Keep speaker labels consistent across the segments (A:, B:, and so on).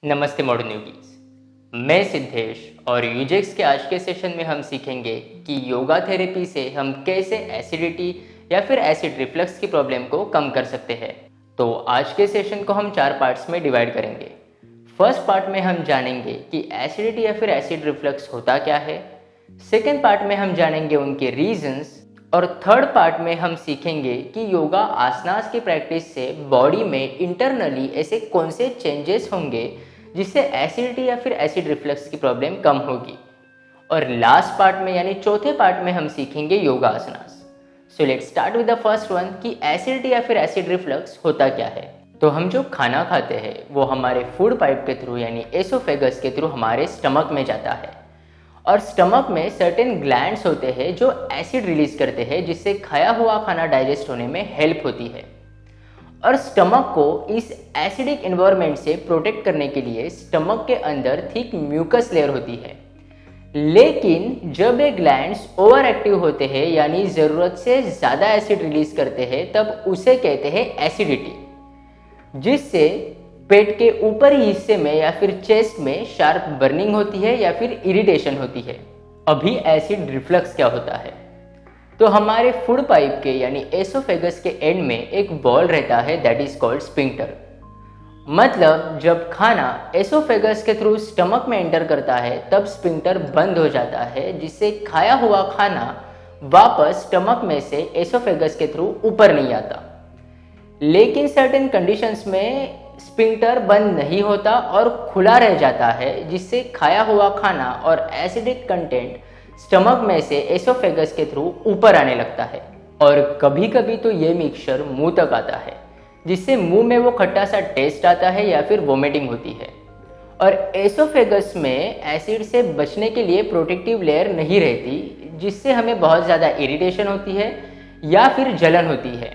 A: नमस्ते modern newbies. मैं सिद्धेश और यूजेक्स के आज के सेशन में हम सीखेंगे कि योगा थेरेपी से हम कैसे एसिडिटी या फिर एसिड रिफ्लक्स की प्रॉब्लम को कम कर सकते हैं। तो आज के सेशन को हम 4 पार्ट्स में डिवाइड करेंगे। फर्स्ट पार्ट में हम जानेंगे कि एसिडिटी या फिर एसिड रिफ्लक्स होता क्या है। सेकेंड पार्ट में हम जानेंगे उनके रीजंस और थर्ड पार्ट में हम सीखेंगे कि योगा आसनास की प्रैक्टिस से बॉडी में इंटरनली ऐसे कौन से चेंजेस होंगे जिससे एसिडिटी या फिर एसिड रिफ्लक्स की प्रॉब्लम कम होगी। और लास्ट पार्ट में यानी चौथे पार्ट में हम सीखेंगे yoga asanas. So let's start with the first one कि एसिडिटी या फिर एसिड रिफ्लक्स होता क्या है। तो हम जो खाना खाते हैं वो हमारे फूड पाइप के थ्रू यानी एसोफेगस के थ्रू हमारे स्टमक में जाता है और स्टमक में सर्टेन ग्लैंड्स होते हैं जो एसिड रिलीज करते हैं जिससे खाया हुआ खाना डाइजेस्ट होने में हेल्प होती है। और स्टमक को इस एसिडिक एनवायरनमेंट से प्रोटेक्ट करने के लिए स्टमक के अंदर थिक म्यूकस लेयर होती है। लेकिन जब ये ग्लैंड्स ओवर एक्टिव होते हैं यानी ज़रूरत से ज़्यादा एसिड रिलीज करते हैं तब उसे कहते हैं एसिडिटी, जिससे पेट के ऊपरी हिस्से में या फिर चेस्ट में शार्प बर्निंग होती है या फिर इरिटेशन होती है। अभी एसिड रिफ्लक्स क्या होता है? तो हमारे फूड पाइप के यानी एसोफेगस के एंड में एक बॉल रहता है दैट इज कॉल्ड स्फिंक्टर। मतलब जब खाना एसोफेगस के थ्रू स्टमक में एंटर करता है तब स्फिंक्टर बंद हो जाता है जिससे खाया हुआ खाना वापस स्टमक में से एसोफेगस के थ्रू ऊपर नहीं आता। लेकिन सर्टेन कंडीशंस में स्फिंक्टर बंद नहीं होता और खुला रह जाता है जिससे खाया हुआ खाना और एसिडिक कंटेंट स्टमक में से एसोफेगस के थ्रू ऊपर आने लगता है। और कभी कभी तो ये मिक्सचर मुंह तक आता है जिससे मुंह में वो खट्टा सा टेस्ट आता है या फिर वोमिटिंग होती है। और एसोफेगस में एसिड से बचने के लिए प्रोटेक्टिव लेयर नहीं रहती जिससे हमें बहुत ज़्यादा इरिटेशन होती है या फिर जलन होती है।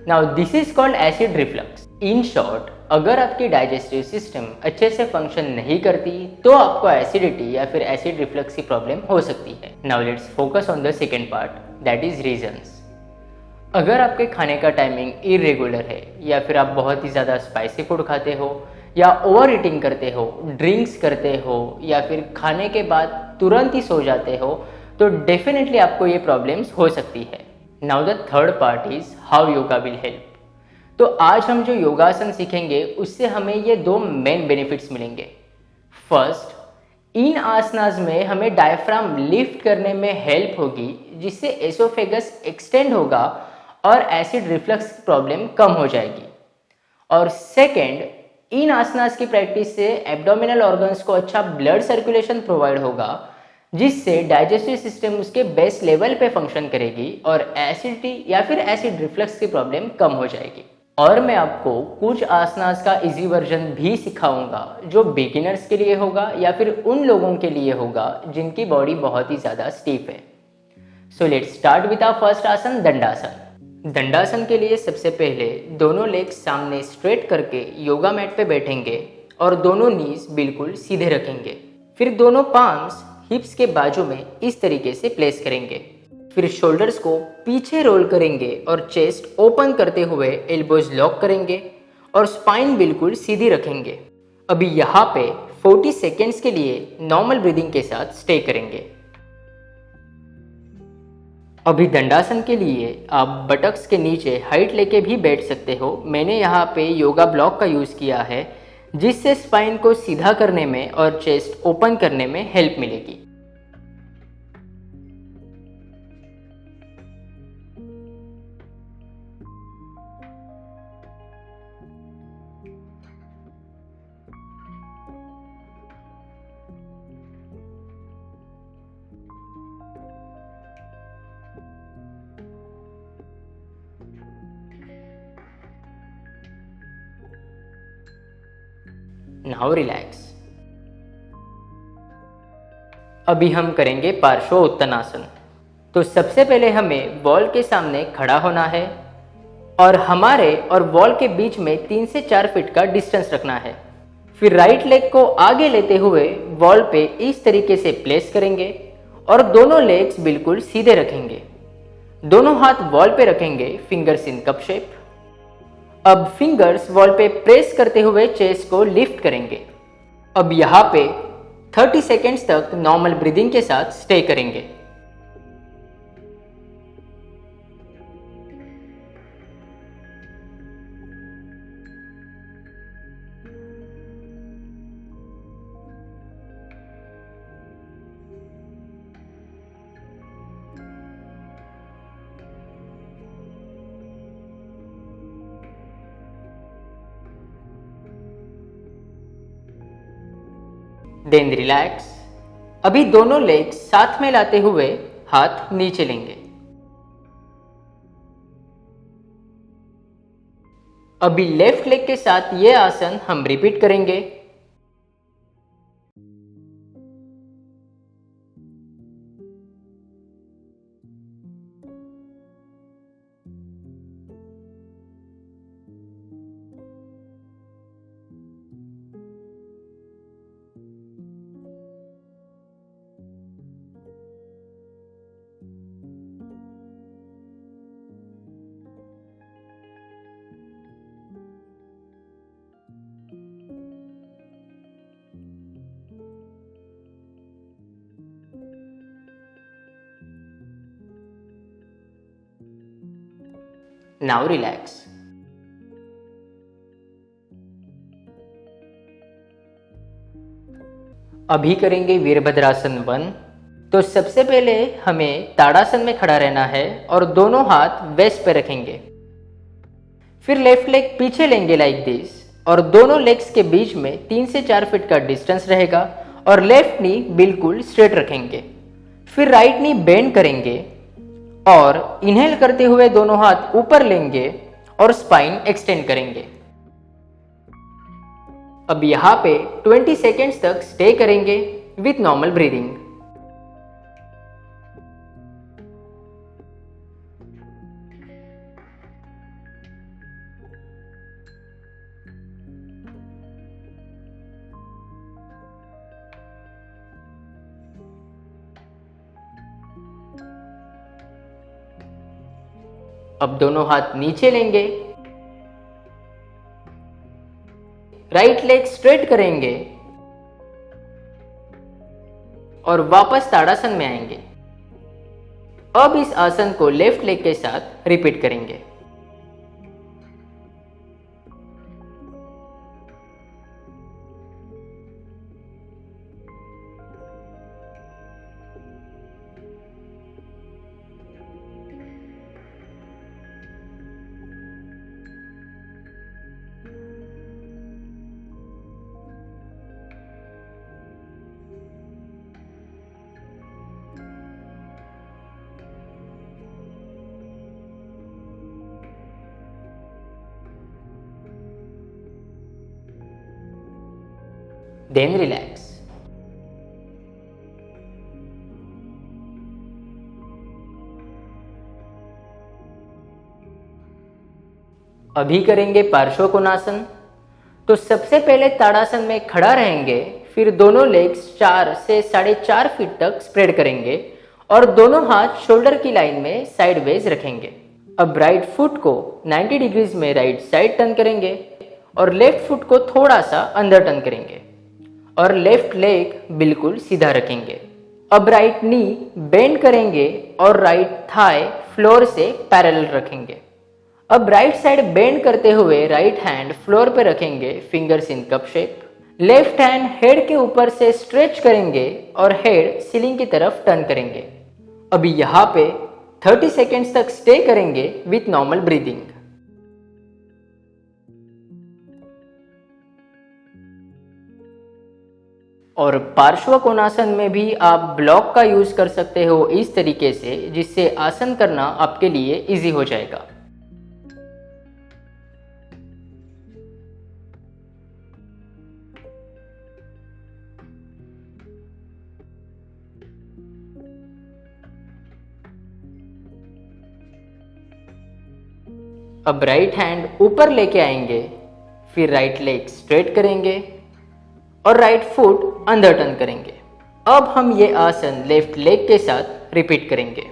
A: Now this is called acid reflux. In short, अगर आपकी डाइजेस्टिव सिस्टम अच्छे से फंक्शन नहीं करती तो आपको एसिडिटी या फिर एसिड रिफ्लक्स की प्रॉब्लम हो सकती है। Now let's focus on the second part that is reasons. अगर आपके खाने का टाइमिंग इरेगुलर है या फिर आप बहुत ही ज़्यादा स्पाइसी फूड खाते हो या ओवर ईटिंग करते हो, ड्रिंक्स करते हो या फिर खाने के बाद तुरंत ही सो जाते हो तो डेफिनेटली आपको ये प्रॉब्लम्स हो सकती है। Now the third part is how yoga will help. तो आज हम जो योगासन सीखेंगे उससे हमें ये 2 मेन बेनिफिट्स मिलेंगे। फर्स्ट, इन आसनास में हमें डायफ्राम लिफ्ट करने में हेल्प होगी जिससे एसोफेगस एक्सटेंड होगा और एसिड रिफ्लक्स की प्रॉब्लम कम हो जाएगी। और सेकेंड, इन आसनास की प्रैक्टिस से एब्डोमिनल ऑर्गन्स को अच्छा ब्लड सर्कुलेशन प्रोवाइड होगा जिससे डाइजेस्टिव सिस्टम उसके बेस्ट लेवल पे फंक्शन करेगी और एसिडिटी या फिर एसिड रिफ्लक्स की प्रॉब्लम कम हो जाएगी। और मैं आपको कुछ आसनास का इजी वर्जन भी सिखाऊंगा जो बिगिनर्स के लिए होगा या फिर उन लोगों के लिए होगा जिनकी बॉडी बहुत ही ज़्यादा स्टीफ है। So let's start with our first asana, Dandasana. दंडासन के लिए सबसे पहले दोनों लेग्स सामने स्ट्रेट करके योगा मैट पे बैठेंगे और दोनों नीज बिल्कुल सीधे रखेंगे। फिर दोनों पाम्स हिप्स के बाजू में इस तरीके से प्लेस करेंगे। फिर शोल्डर्स को पीछे रोल करेंगे और चेस्ट ओपन करते हुए एल्बोज लॉक करेंगे और स्पाइन बिल्कुल सीधी रखेंगे। अभी यहाँ पे 40 सेकेंड्स के लिए नॉर्मल ब्रीदिंग के साथ स्टे करेंगे। अभी दंडासन के लिए आप बटक्स के नीचे हाइट लेके भी बैठ सकते हो। मैंने यहाँ पे योगा ब्लॉक का यूज़ किया है जिससे स्पाइन को सीधा करने में और चेस्ट ओपन करने में हेल्प मिलेगी। Now relax. अभी हम करेंगे पार्श्व उत्तनासन। तो सबसे पहले हमें वॉल के सामने खड़ा होना है और हमारे और वॉल के बीच में 3 से 4 फीट का डिस्टेंस रखना है। फिर राइट लेग को आगे लेते हुए वॉल पे इस तरीके से प्लेस करेंगे और दोनों लेग्स बिल्कुल सीधे रखेंगे। दोनों हाथ वॉल पे रखेंगे, फिंगर्स इन कप शेप। अब फिंगर्स वॉल पे प्रेस करते हुए चेस्ट को लिफ्ट करेंगे। अब यहाँ पे 30 सेकेंड्स तक नॉर्मल ब्रीदिंग के साथ स्टे करेंगे। Then relax. अभी दोनों लेग्स साथ में लाते हुए हाथ नीचे लेंगे। अभी लेफ्ट लेग के साथ ये आसन हम रिपीट करेंगे। Now relax. अभी करेंगे वीरभद्रासन 1। तो सबसे पहले हमें ताड़ासन में खड़ा रहना है और दोनों हाथ वेस्ट पे रखेंगे। फिर लेफ्ट लेग पीछे लेंगे लाइक दिस और दोनों लेग्स के बीच में 3 से 4 फीट का डिस्टेंस रहेगा और लेफ्ट नी बिल्कुल स्ट्रेट रखेंगे। फिर राइट नी बेंड करेंगे और इनहेल करते हुए दोनों हाथ ऊपर लेंगे और स्पाइन एक्सटेंड करेंगे। अब यहाँ पे 20 सेकेंड्स तक स्टे करेंगे विथ नॉर्मल ब्रीदिंग। अब दोनों हाथ नीचे लेंगे, राइट लेग स्ट्रेट करेंगे और वापस ताड़ासन में आएंगे। अब इस आसन को लेफ्ट लेग के साथ रिपीट करेंगे। Then relax. अभी करेंगे पार्श्वकोणासन। तो सबसे पहले ताड़ासन में खड़ा रहेंगे, फिर दोनों लेग्स 4 से 4.5 फीट तक स्प्रेड करेंगे और दोनों हाथ शोल्डर की लाइन में साइडवेज रखेंगे। अब राइट फुट को 90 डिग्रीज में राइट साइड टर्न करेंगे और लेफ्ट फुट को थोड़ा सा अंदर टर्न करेंगे और लेफ्ट लेग बिल्कुल सीधा रखेंगे। अब राइट नी बेंड करेंगे और राइट थाई फ्लोर से पैरेलल रखेंगे। अब राइट साइड बेंड करते हुए राइट हैंड फ्लोर पे रखेंगे, fingers in cup shape. Left hand head के ऊपर से स्ट्रेच करेंगे और हेड सीलिंग की तरफ टर्न करेंगे। अभी यहाँ पे 30 सेकेंड्स तक स्टे करेंगे विथ नॉर्मल ब्रीदिंग। और पार्श्वकोणासन में भी आप ब्लॉक का यूज कर सकते हो इस तरीके से, जिससे आसन करना आपके लिए इजी हो जाएगा। अब राइट हैंड ऊपर लेके आएंगे, फिर राइट लेग स्ट्रेट करेंगे और राइट फुट अंदर टर्न करेंगे। अब हम ये आसन लेफ्ट लेग के साथ रिपीट करेंगे।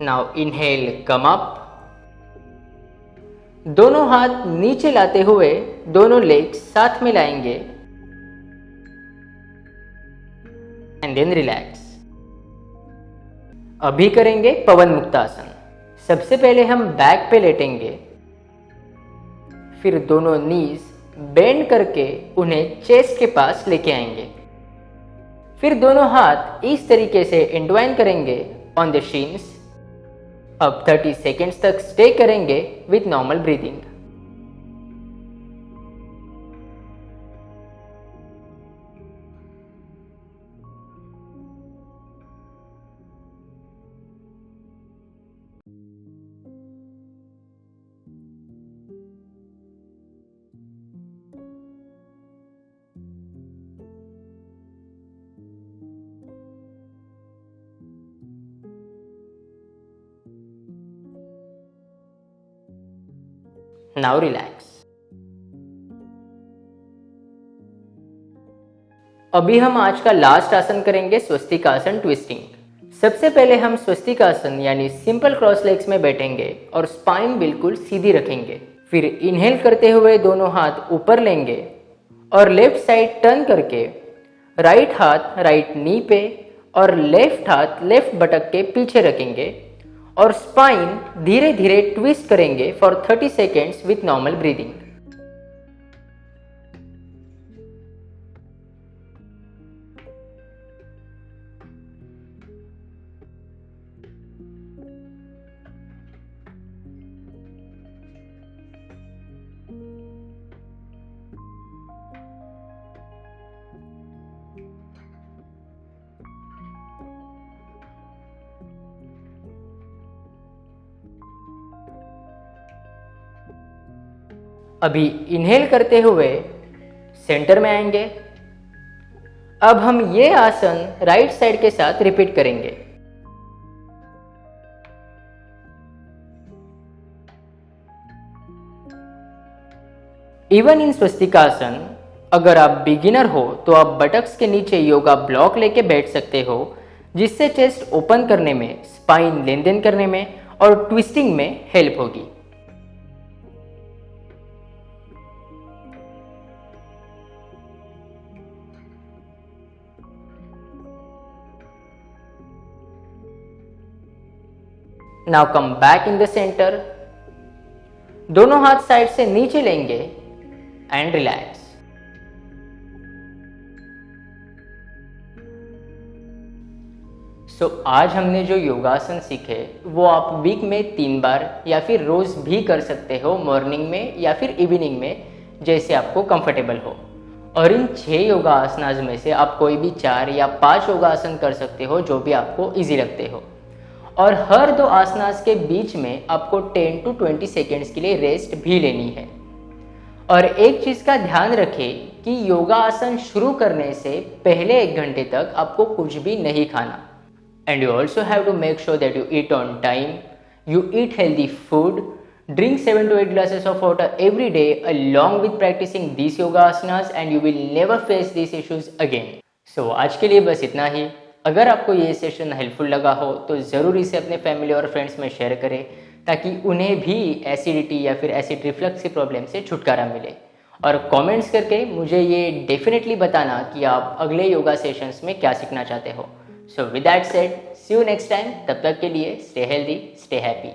A: Now inhale, come up. दोनों हाथ नीचे लाते हुए दोनों लेग्स साथ में लाएंगे एंड देन रिलैक्स। अभी करेंगे पवन मुक्तासन। सबसे पहले हम बैक पे लेटेंगे, फिर दोनों नीज बेंड करके उन्हें चेस्ट के पास लेके आएंगे। फिर दोनों हाथ इस तरीके से एंटवाइन करेंगे ऑन द शिन्स। अब 30 सेकेंड्स तक स्टे करेंगे with normal breathing. Now relax. अभी हम आज का लास्ट आसन करेंगे स्वस्तिकासन ट्विस्टिंग। सबसे पहले हम स्वस्तिकासन यानी सिंपल क्रॉस लेग्स में बैठेंगे और स्पाइन बिल्कुल सीधी रखेंगे। फिर इनहेल करते हुए दोनों हाथ ऊपर लेंगे और लेफ्ट साइड टर्न करके राइट हाथ राइट नी पे और लेफ्ट हाथ लेफ्ट बटक के पीछे रखेंगे और स्पाइन धीरे धीरे ट्विस्ट करेंगे for 30 seconds with normal breathing. अभी इनहेल करते हुए सेंटर में आएंगे। अब हम ये आसन राइट साइड के साथ रिपीट करेंगे। इवन इन स्वस्तिकासन अगर आप बिगिनर हो तो आप बटक्स के नीचे योगा ब्लॉक लेके बैठ सकते हो, जिससे चेस्ट ओपन करने में, स्पाइन लेन देन करने में और ट्विस्टिंग में हेल्प होगी। Now come back in the centre. दोनों हाथ साइड से नीचे लेंगे एंड रिलैक्स। आज हमने जो योगासन सीखे वो आप वीक में 3 बार या फिर रोज भी कर सकते हो, मॉर्निंग में या फिर इवनिंग में, जैसे आपको कंफर्टेबल हो। और इन 6 योगा आसनाज में से आप कोई भी 4 या 5 योगासन कर सकते हो, जो भी आपको इजी लगते हो। और हर 2 आसनास के बीच में आपको 10 to 20 सेकेंड्स के लिए रेस्ट भी लेनी है। और एक चीज़ का ध्यान रखें कि योगा आसन शुरू करने से पहले 1 घंटे तक आपको कुछ भी नहीं खाना। And you also have to make sure that you eat on time, you eat healthy food, drink 7 to 8 glasses of water every day along with practicing these yoga asanas and you will never face these issues again. आज के लिए बस इतना ही। अगर आपको ये session helpful लगा हो तो ज़रूर इसे अपने फैमिली और फ्रेंड्स में शेयर करें, ताकि उन्हें भी एसिडिटी या फिर एसिड रिफ्लक्स की प्रॉब्लम से छुटकारा मिले। और कमेंट्स करके मुझे ये डेफिनेटली बताना कि आप अगले योगा सेशंस में क्या सीखना चाहते हो। With that said, see you next time. तब तक के लिए स्टे हेल्दी, स्टे हैप्पी।